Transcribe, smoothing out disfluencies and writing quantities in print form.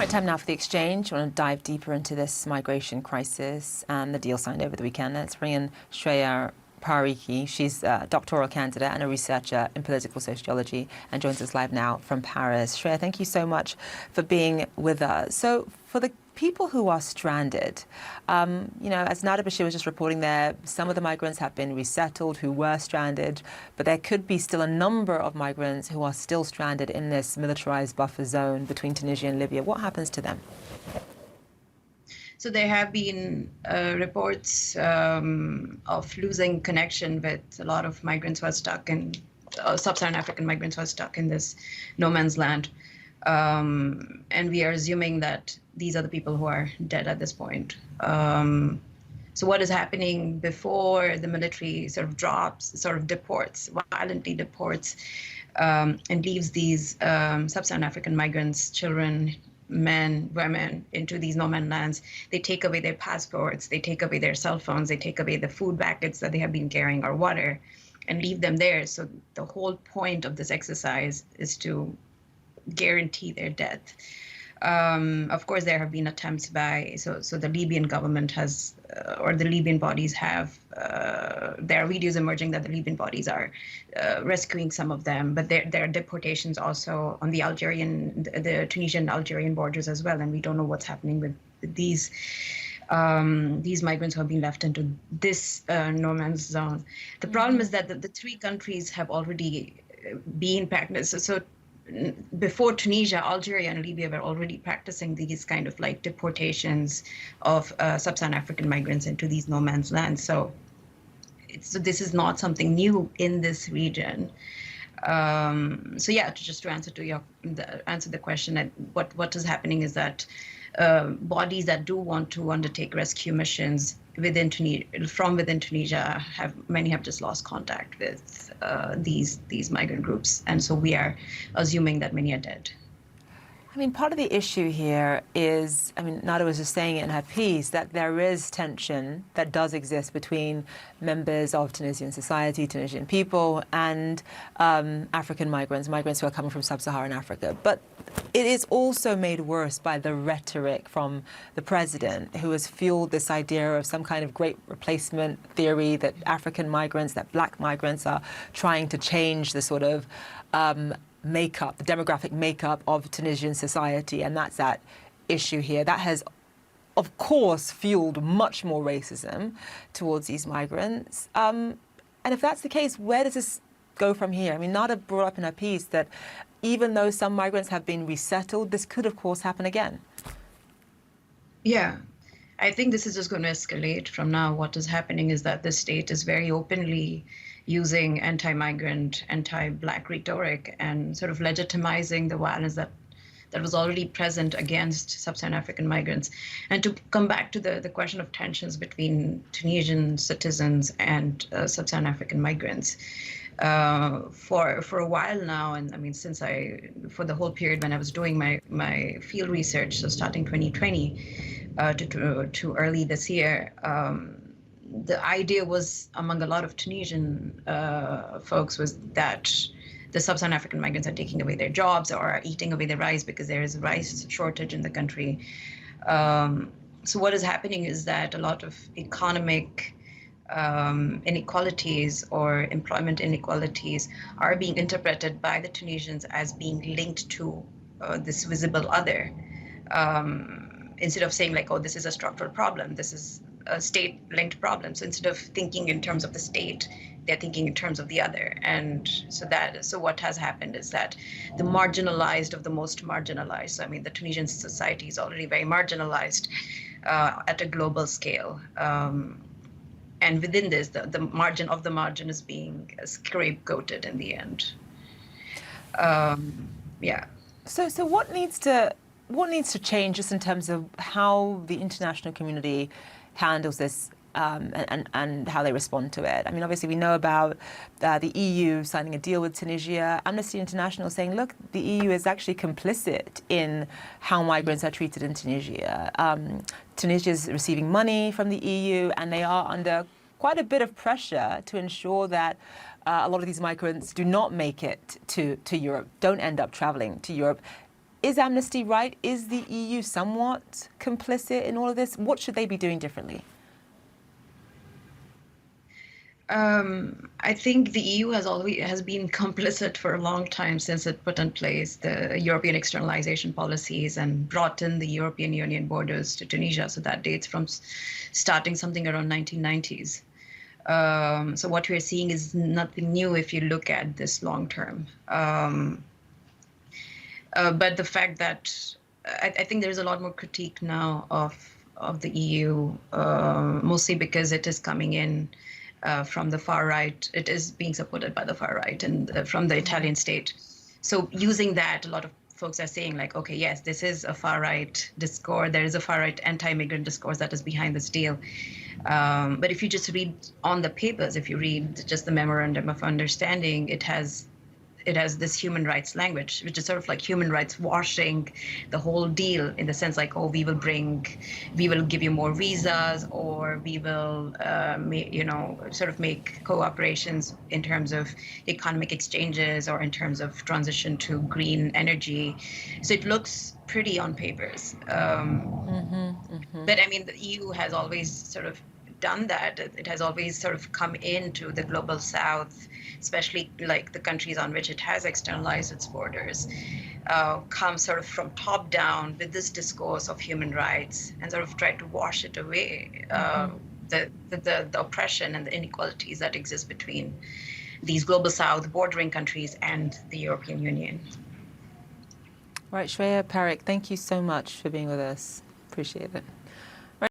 Right, time now for the exchange. I want to dive deeper into this migration crisis and the deal signed over the weekend. Let's bring in Shreya. Parikh. She's a doctoral candidate and a researcher in political sociology and joins us live now from Paris. Shreya, thank you so much for being with us. So for the people who are stranded, as Nada Bashir was just reporting there, some of the migrants have been resettled who were stranded, but there could be still a number of migrants who are still stranded in this militarized buffer zone between Tunisia and Libya. What happens to them? So there have been reports of losing connection with a lot of migrants who are stuck in sub-Saharan African migrants who are stuck in this no man's land. And we are assuming that these are the people who are dead at this point. So what is happening before the military sort of violently deports, and leaves these sub-Saharan African migrants, children, men, women, into these no man's lands. They take away their passports, they take away their cell phones, they take away the food packets that they have been carrying or water, and leave them there. So the whole point of this exercise is to guarantee their death. Of course, there have been attempts so the Libyan government has, or the Libyan bodies have, there are videos emerging that the Libyan bodies are rescuing some of them, but there are deportations also on the Tunisian Algerian borders as well, and we don't know what's happening with these migrants who have been left into this no man's zone. The problem is that the three countries have already been practiced. So before Tunisia, Algeria and Libya were already practicing these kind of like deportations of sub-Saharan African migrants into these no man's lands. So this is not something new in this region. To answer the question, what is happening is that bodies that do want to undertake rescue missions from within Tunisia many have just lost contact with these migrant groups, and so we are assuming that many are dead. I mean, part of the issue here is, Nada was just saying it in her piece, that there is tension that does exist between members of Tunisian society, Tunisian people, and African migrants who are coming from sub-Saharan Africa. But it is also made worse by the rhetoric from the president, who has fueled this idea of some kind of great replacement theory that African migrants, that black migrants are trying to change the sort of the demographic makeup of Tunisian society, and that's that issue here. That has, of course, fueled much more racism towards these migrants. And if that's the case, where does this go from here? Nada brought up in her piece that even though some migrants have been resettled, this could, of course, happen again. Yeah, I think this is just going to escalate from now. What is happening is that the state is very openly using anti-migrant, anti-black rhetoric and sort of legitimizing the violence that was already present against sub-Saharan African migrants. And to come back to the question of tensions between Tunisian citizens and sub-Saharan African migrants, for a while now, and for the whole period when I was doing my field research, so starting 2020 to early this year, the idea was among a lot of Tunisian folks was that the sub-Saharan African migrants are taking away their jobs or are eating away their rice because there is a rice shortage in the country. So what is happening is that a lot of economic inequalities or employment inequalities are being interpreted by the Tunisians as being linked to this visible other. Instead of saying like, oh, this is a structural problem, this is a state-linked problem. So instead of thinking in terms of the state, they're thinking in terms of the other. And so what has happened is that the marginalized of the most marginalized, so the Tunisian society is already very marginalized at a global scale. And within this, the margin of the margin is being scapegoated in the end. So what needs to change just in terms of how the international community handles this and how they respond to it? Obviously we know about the EU signing a deal with Tunisia. Amnesty International saying, look, the EU is actually complicit in how migrants are treated in Tunisia. Tunisia is receiving money from the EU, and they are under quite a bit of pressure to ensure that a lot of these migrants do not make it to Europe, don't end up traveling to Europe. Is Amnesty right? Is the EU somewhat complicit in all of this? What should they be doing differently? I think the EU has been complicit for a long time since it put in place the European externalization policies and brought in the European Union borders to Tunisia. So that dates from starting something around 1990s. So what we're seeing is nothing new if you look at this long term. But the fact that I think there's a lot more critique now of the EU, mostly because it is coming in from the far right. It is being supported by the far right and from the Italian state. So using that, a lot of folks are saying like, okay, yes, this is a far right discourse. There is a far right anti-immigrant discourse that is behind this deal. But if you just read on the papers, if you read just the memorandum of understanding, it has this human rights language, which is sort of like human rights washing the whole deal in the sense like, oh, we will give you more visas, or we will, sort of make cooperations in terms of economic exchanges or in terms of transition to green energy. So it looks pretty on papers. But I mean, the EU has always sort of done that. It has always sort of come into the global south, especially like the countries on which it has externalized its borders, come sort of from top down with this discourse of human rights and sort of try to wash it away, the oppression and the inequalities that exist between these global south bordering countries and the European Union. Right, Shreya, Parikh, thank you so much for being with us. Appreciate it.